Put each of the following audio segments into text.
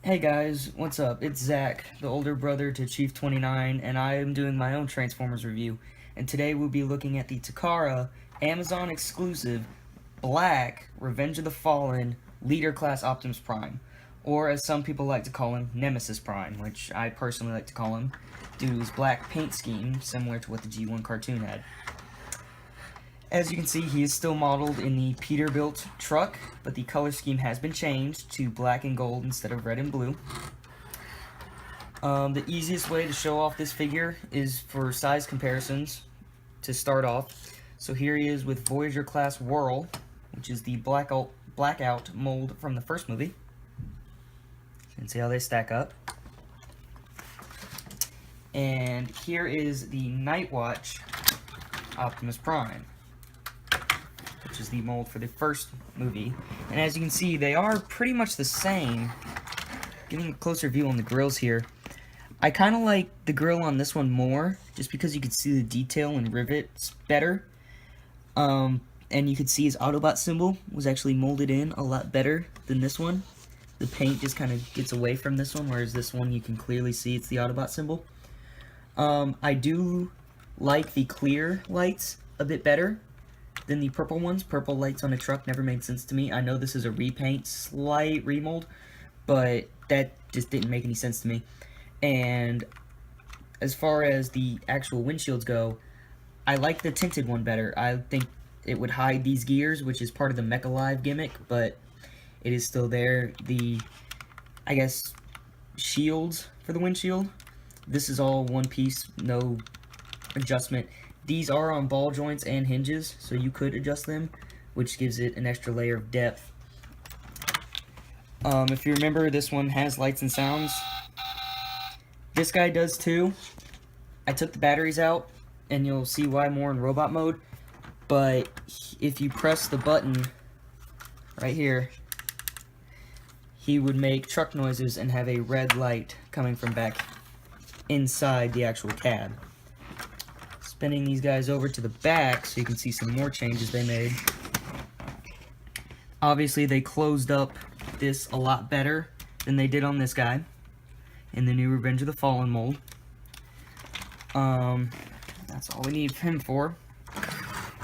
Hey guys, what's up? It's Zach, the older brother to Chief 29, and I am doing my own Transformers review. And today we'll be looking at the Takara Amazon exclusive Black Revenge of the Fallen Leader Class Optimus Prime, or as some people like to call him, Nemesis Prime, which I personally like to call him due to his black paint scheme, similar to what the G1 cartoon had. As you can see, he is still modeled in the Peterbilt truck, but the color scheme has been changed to black and gold instead of red and blue. The easiest way to show off this figure is for size comparisons to start off. So here he is with Voyager class Whirl, which is the blackout mold from the first movie. You can see how they stack up. And here is the Nightwatch Optimus Prime, which is the mold for the first movie. And as you can see, they are pretty much the same. Getting a closer view on the grills here. I kind of like the grill on this one more, just because you could see the detail and rivets better. And you could see his Autobot symbol was actually molded in a lot better than this one. The paint just kind of gets away from this one, whereas this one you can clearly see it's the Autobot symbol. I do like the clear lights a bit better than the purple ones. Purple lights on a truck never made sense to me. I know this is a repaint, slight remold, but that just didn't make any sense to me. And as far as the actual windshields go, I like the tinted one better. I think it would hide these gears, which is part of the Mecha Live gimmick, but it is still there. The, I guess, shields for the windshield, this is all one piece, no adjustment. These are on ball joints and hinges, so you could adjust them, which gives it an extra layer of depth. If you remember, this one has lights and sounds. This guy does too. I took the batteries out, and you'll see why more in robot mode. But if you press the button right here, he would make truck noises and have a red light coming from back inside the actual cab. Spinning these guys over to the back so you can see some more changes they made. Obviously, they closed up this a lot better than they did on this guy in the new Revenge of the Fallen mold. That's all we need him for.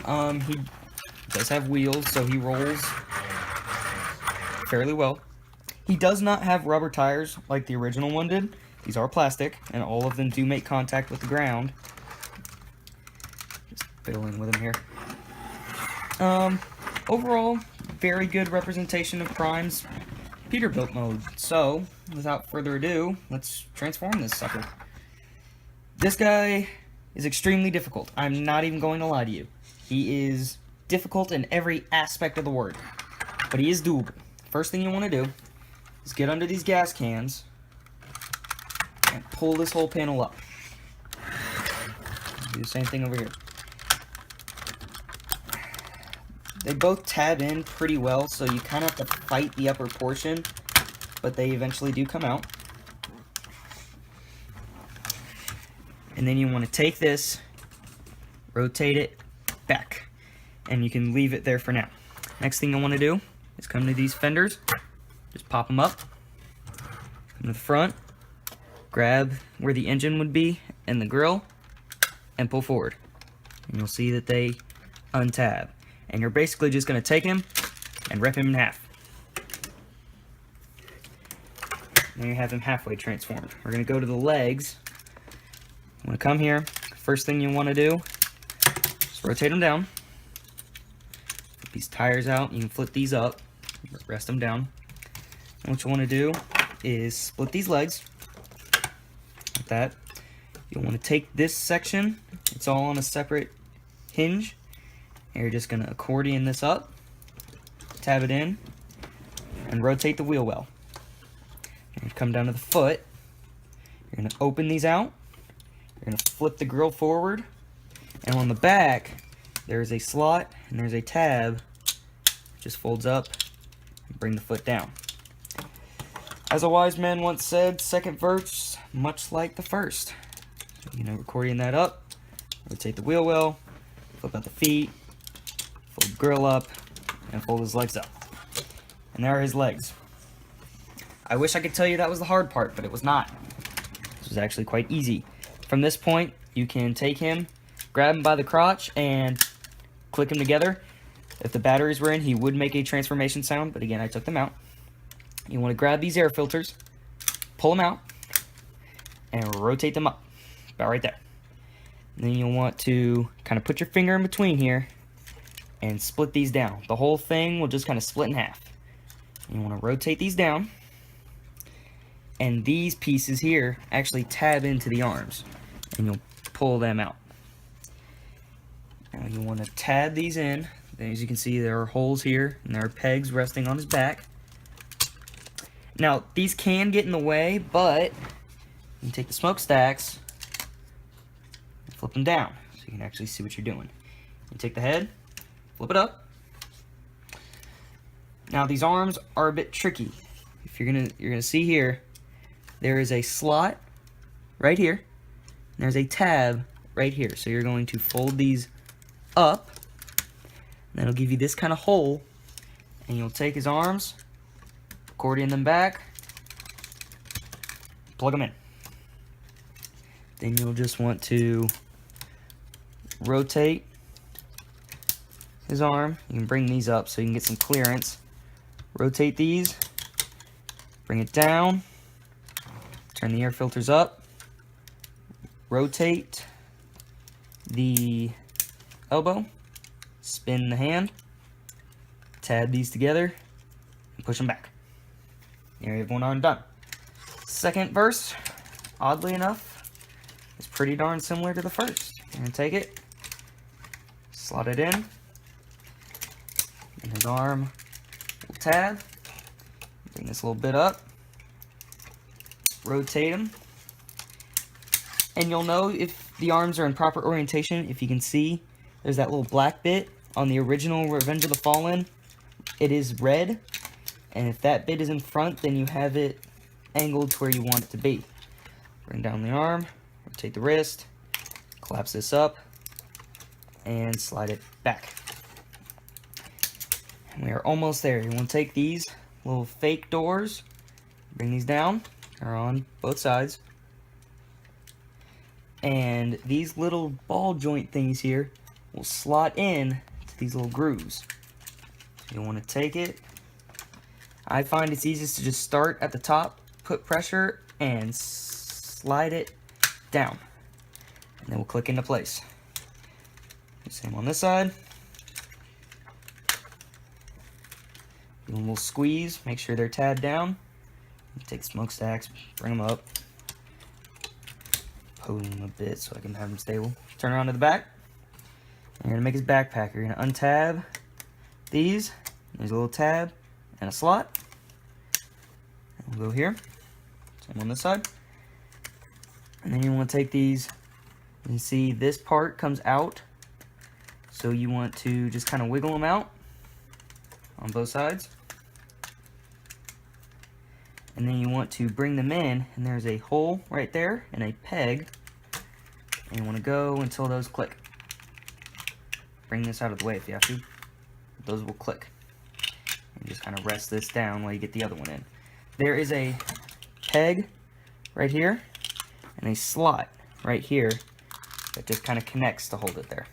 He does have wheels, so he rolls fairly well. He does not have rubber tires like the original one did. These are plastic, and all of them do make contact with the ground. Just fiddling with him here. Overall, very good representation of Prime's Peterbilt mode. So, without further ado, let's transform this sucker. This guy is extremely difficult. I'm not even going to lie to you. He is difficult in every aspect of the word, but he is doable. First thing you want to do is get under these gas cans and pull this whole panel up. Do the same thing over here. They both tab in pretty well, so you kind of have to fight the upper portion, but they eventually do come out. And then you want to take this, rotate it back, and you can leave it there for now. Next thing you want to do is come to these fenders, just pop them up, come to the front, grab where the engine would be and the grill, and pull forward. And you'll see that they untab. And you're basically just going to take him and rip him in half. Now you have him halfway transformed. We're going to go to the legs. You want to come here. First thing you want to do is rotate them down. Flip these tires out. You can flip these up. Rest them down. And what you want to do is split these legs. Like that. You'll want to take this section. It's all on a separate hinge. And you're just going to accordion this up. Tab it in. And rotate the wheel well. And come down to the foot. You're going to open these out. You're going to flip the grill forward, and on the back, there's a slot, and there's a tab. It just folds up, and bring the foot down. As a wise man once said, second verse, much like the first. Accordion that up, rotate the wheel well, flip out the feet, fold the grill up, and fold his legs up. And there are his legs. I wish I could tell you that was the hard part, but it was not. This was actually quite easy. From this point, you can take him, grab him by the crotch, and click him together. If the batteries were in, he would make a transformation sound, but again, I took them out. You want to grab these air filters, pull them out, and rotate them up, about right there. And then you'll want to kind of put your finger in between here and split these down. The whole thing will just kind of split in half. You want to rotate these down, and these pieces here actually tab into the arms, and you'll pull them out. Now you want to tab these in. As you can see, there are holes here, and there are pegs resting on his back. Now, these can get in the way, but you can take the smokestacks and flip them down, so you can actually see what you're doing. You take the head, flip it up. Now, these arms are a bit tricky. If you're gonna see here, there is a slot right here, and there's a tab right here. So you're going to fold these up, and that'll give you this kind of hole, and you'll take his arms, accordion them back, plug them in. Then you'll just want to rotate his arm. You can bring these up so you can get some clearance. Rotate these, bring it down, turn the air filters up, rotate the elbow, spin the hand, tab these together, and push them back. There you have one arm done. Second verse, oddly enough, is pretty darn similar to the first. You're going to take it, slot it in, and his arm will tab. Bring this a little bit up, rotate them, and you'll know if the arms are in proper orientation. If you can see, there's that little black bit on the original Revenge of the Fallen. It is red, and if that bit is in front, then you have it angled to where you want it to be. Bring down the arm, rotate the wrist, collapse this up, and slide it back. And we are almost there. You want to take these little fake doors, bring these down, they're on both sides, and these little ball joint things here will slot in to these little grooves. You want to take it. I find it's easiest to just start at the top, put pressure, and slide it down. And then we'll click into place. Same on this side. Do a little squeeze, make sure they're tabbed down. Take smokestacks, bring them up, pose them a bit so I can have them stable. Turn around to the back. And you're gonna make his backpack. You're gonna untab these. There's a little tab and a slot. And we'll go here. Same on this side. And then you want to take these. You can see this part comes out. So you want to just kind of wiggle them out on both sides. And then you want to bring them in, and there's a hole right there and a peg. And you want to go until those click. Bring this out of the way if you have to. Those will click. And just kind of rest this down while you get the other one in. There is a peg right here and a slot right here that just kind of connects to hold it there.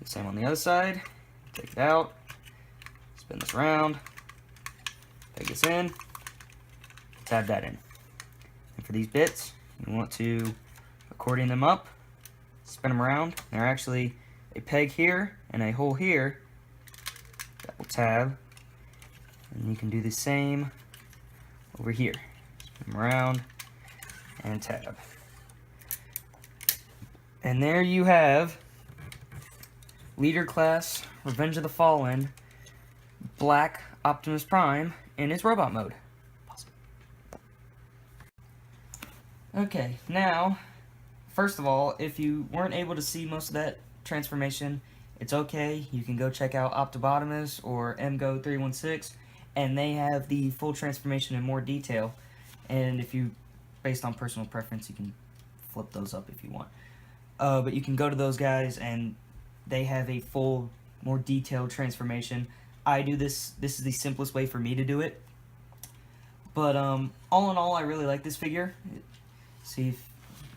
The same on the other side. Take it out, spin this around, peg this in, tab that in. And for these bits, you want to accordion them up, spin them around. They're actually a peg here and a hole here that will tab. And you can do the same over here. Spin them around and tab. And there you have Leader Class Revenge of the Fallen Black Optimus Prime in its robot mode. Okay, now, first of all, if you weren't able to see most of that transformation, it's okay. You can go check out Optimus or MGO316, and they have the full transformation in more detail. And if you, based on personal preference, you can flip those up if you want. But you can go to those guys, and they have a full, more detailed transformation. I do this. This is the simplest way for me to do it. But all in all, I really like this figure. See if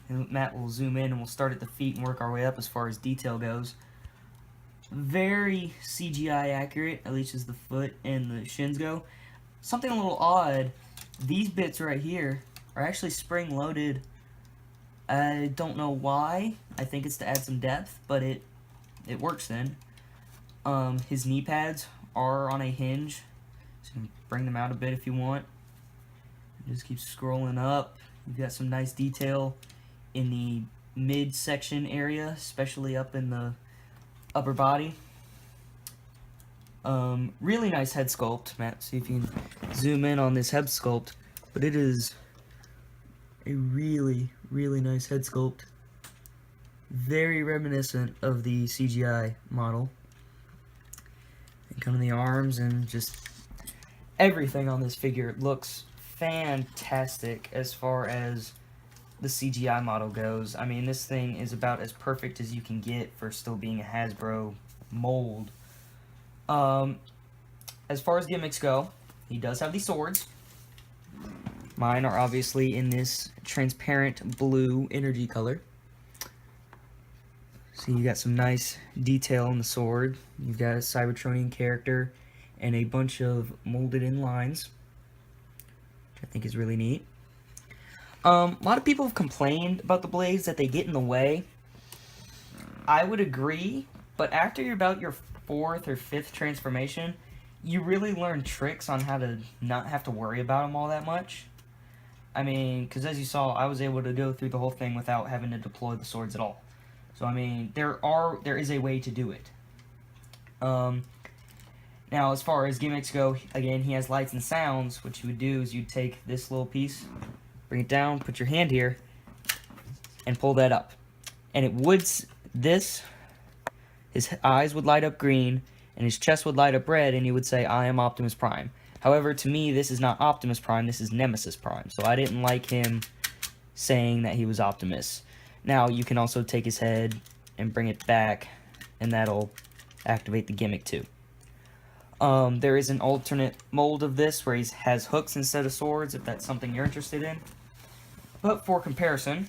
Matt will zoom in and we'll start at the feet and work our way up as far as detail goes. Very CGI accurate, at least as the foot and the shins go. Something a little odd, these bits right here are actually spring-loaded. I don't know why. I think it's to add some depth, but it works then. His knee pads are on a hinge, so you can bring them out a bit if you want. Just keep scrolling up. You've got some nice detail in the midsection area, especially up in the upper body. Really nice head sculpt, Matt. See if you can zoom in on this head sculpt. But it is a really, really nice head sculpt. Very reminiscent of the CGI model. And kind of the arms and just everything on this figure looks fantastic as far as the CGI model goes. I mean, this thing is about as perfect as you can get for still being a Hasbro mold. As far as gimmicks go, he does have these swords. Mine are obviously in this transparent blue energy color. So you got some nice detail on the sword. You've got a Cybertronian character and a bunch of molded in lines, which I think is really neat. A lot of people have complained about the blades, that they get in the way. I would agree, but after you're about your 4th or 5th transformation, you really learn tricks on how to not have to worry about them all that much. I mean, because as you saw, I was able to go through the whole thing without having to deploy the swords at all. So, I mean, there is a way to do it. Now, as far as gimmicks go, again, he has lights and sounds. What you would do is you'd take this little piece, bring it down, put your hand here, and pull that up. And it would, his eyes would light up green, and his chest would light up red, and he would say, "I am Optimus Prime." However, to me, this is not Optimus Prime, this is Nemesis Prime. So I didn't like him saying that he was Optimus. Now, you can also take his head and bring it back, and that'll activate the gimmick too. There is an alternate mold of this where he has hooks instead of swords, if that's something you're interested in. But for comparison,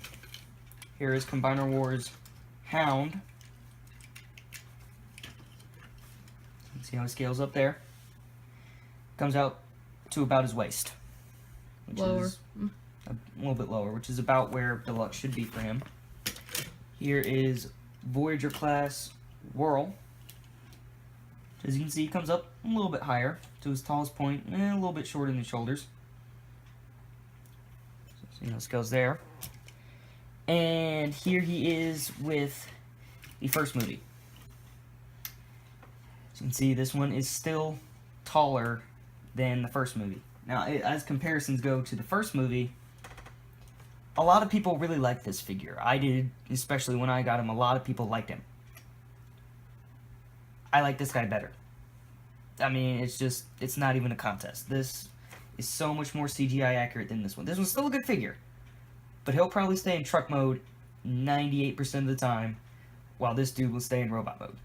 here is Combiner Wars Hound. See how it scales up there? Comes out to about his waist. Which is a little bit lower, which is about where Deluxe should be for him. Here is Voyager class Whirl. As you can see, he comes up a little bit higher to his tallest point, and a little bit shorter in the shoulders. So you know, scales there. And here he is with the first movie. As you can see, this one is still taller than the first movie. Now, as comparisons go to the first movie, a lot of people really liked this figure. I did, especially when I got him. A lot of people liked him. I like this guy better. I mean, it's not even a contest. This is so much more CGI accurate than this one. This one's still a good figure, but he'll probably stay in truck mode 98% of the time, while this dude will stay in robot mode.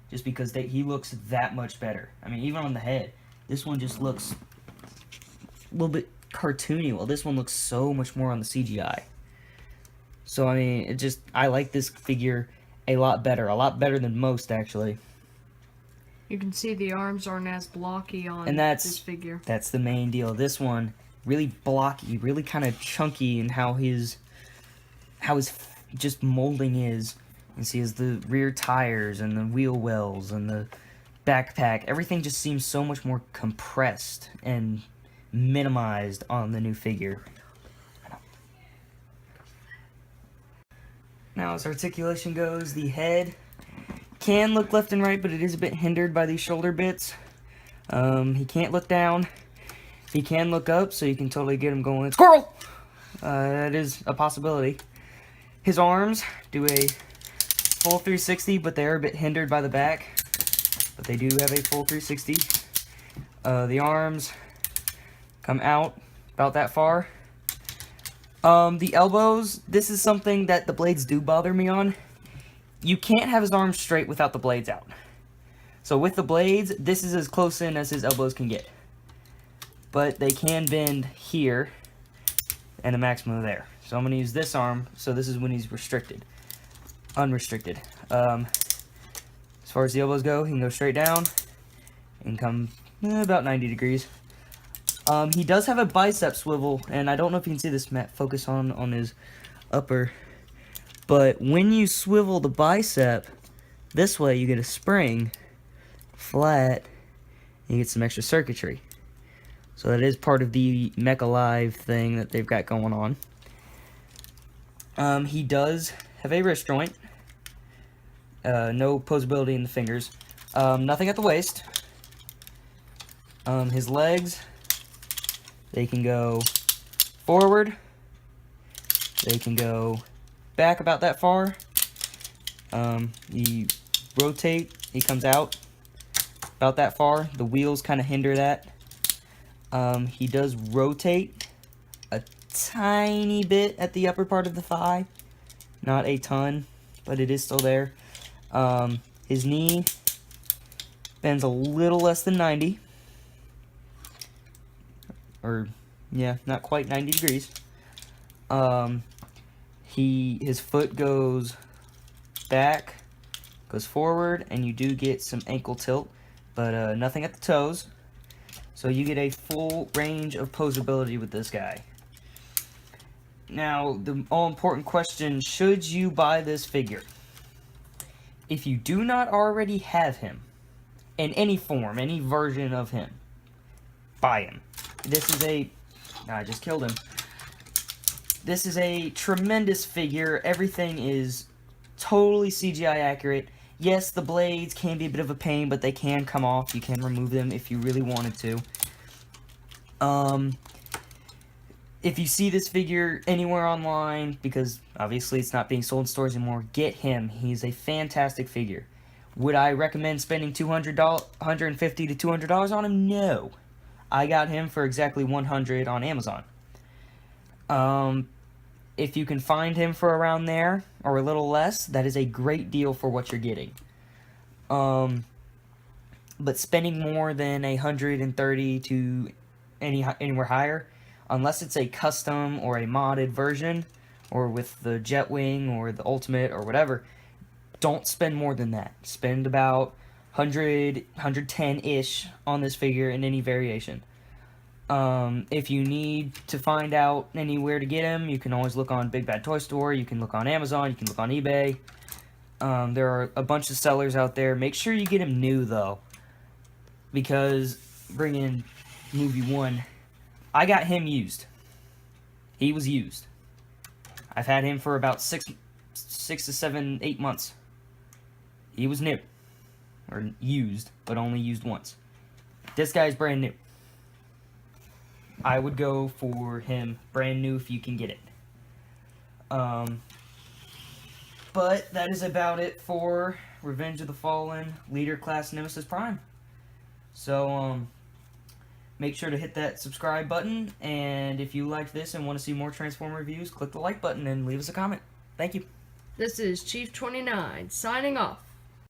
Just because he looks that much better. I mean, even on the head, this one just looks a little bit cartoony, while this one looks so much more on the CGI. So, I mean, I like this figure a lot better than most, actually. You can see the arms aren't as blocky on this figure. That's the main deal. This one, really blocky, really kind of chunky in how his just molding is. You can see the rear tires and the wheel wells and the backpack. Everything just seems so much more compressed and minimized on the new figure. Now, as articulation goes, the head can look left and right, but it is a bit hindered by these shoulder bits. He can't look down. He can look up, so you can totally get him going. Squirrel! That is a possibility. His arms do a full 360, but they're a bit hindered by the back. But they do have a full 360. The arms come out about that far. The elbows, this is something that the blades do bother me on. You can't have his arms straight without the blades out. So with the blades, this is as close in as his elbows can get. but they can bend here and a maximum there. So I'm going to use this arm, so this is when he's unrestricted. As far as the elbows go, he can go straight down and come about 90 degrees. He does have a bicep swivel, and I don't know if you can see this, Matt, focus on his upper, but when you swivel the bicep this way, you get a spring flat, and you get some extra circuitry. So that is part of the Mecha Live thing that they've got going on. He does have a wrist joint. No posability in the fingers. Nothing at the waist. His legs, they can go forward. They can go back about that far. You rotate, he comes out about that far. The wheels kind of hinder that. He does rotate a tiny bit at the upper part of the thigh. Not a ton, but it is still there. His knee bends a little less than 90. Or, yeah, not quite 90 degrees. His foot goes back, goes forward, and you do get some ankle tilt, but nothing at the toes. So you get a full range of posability with this guy. Now, the all-important question, should you buy this figure? If you do not already have him, in any form, any version of him, buy him. This is I just killed him. This is a tremendous figure. Everything is totally CGI accurate. Yes, the blades can be a bit of a pain, but they can come off. You can remove them if you really wanted to. If you see this figure anywhere online, because obviously it's not being sold in stores anymore, get him. He's a fantastic figure. Would I recommend spending $150 to $200 on him? No. I got him for exactly $100 on Amazon. If you can find him for around there, or a little less, that is a great deal for what you're getting. But spending more than $130 to anywhere higher, unless it's a custom or a modded version, or with the Jetwing or the Ultimate or whatever, don't spend more than that. Spend about 100, 110-ish on this figure in any variation. If you need to find out anywhere to get him, you can always look on Big Bad Toy Store, you can look on Amazon, you can look on eBay. There are a bunch of sellers out there. Make sure you get him new, though, because bringing Movie 1, I got him used. He was used. I've had him for about 6 to 7, 8 months. He was new. Or used, but only used once. This guy's brand new. I would go for him brand new if you can get it. But that is about it for Revenge of the Fallen Leader Class Nemesis Prime. So, make sure to hit that subscribe button, and if you liked this and want to see more Transformer reviews, click the like button and leave us a comment. Thank you. This is Chief 29 signing off.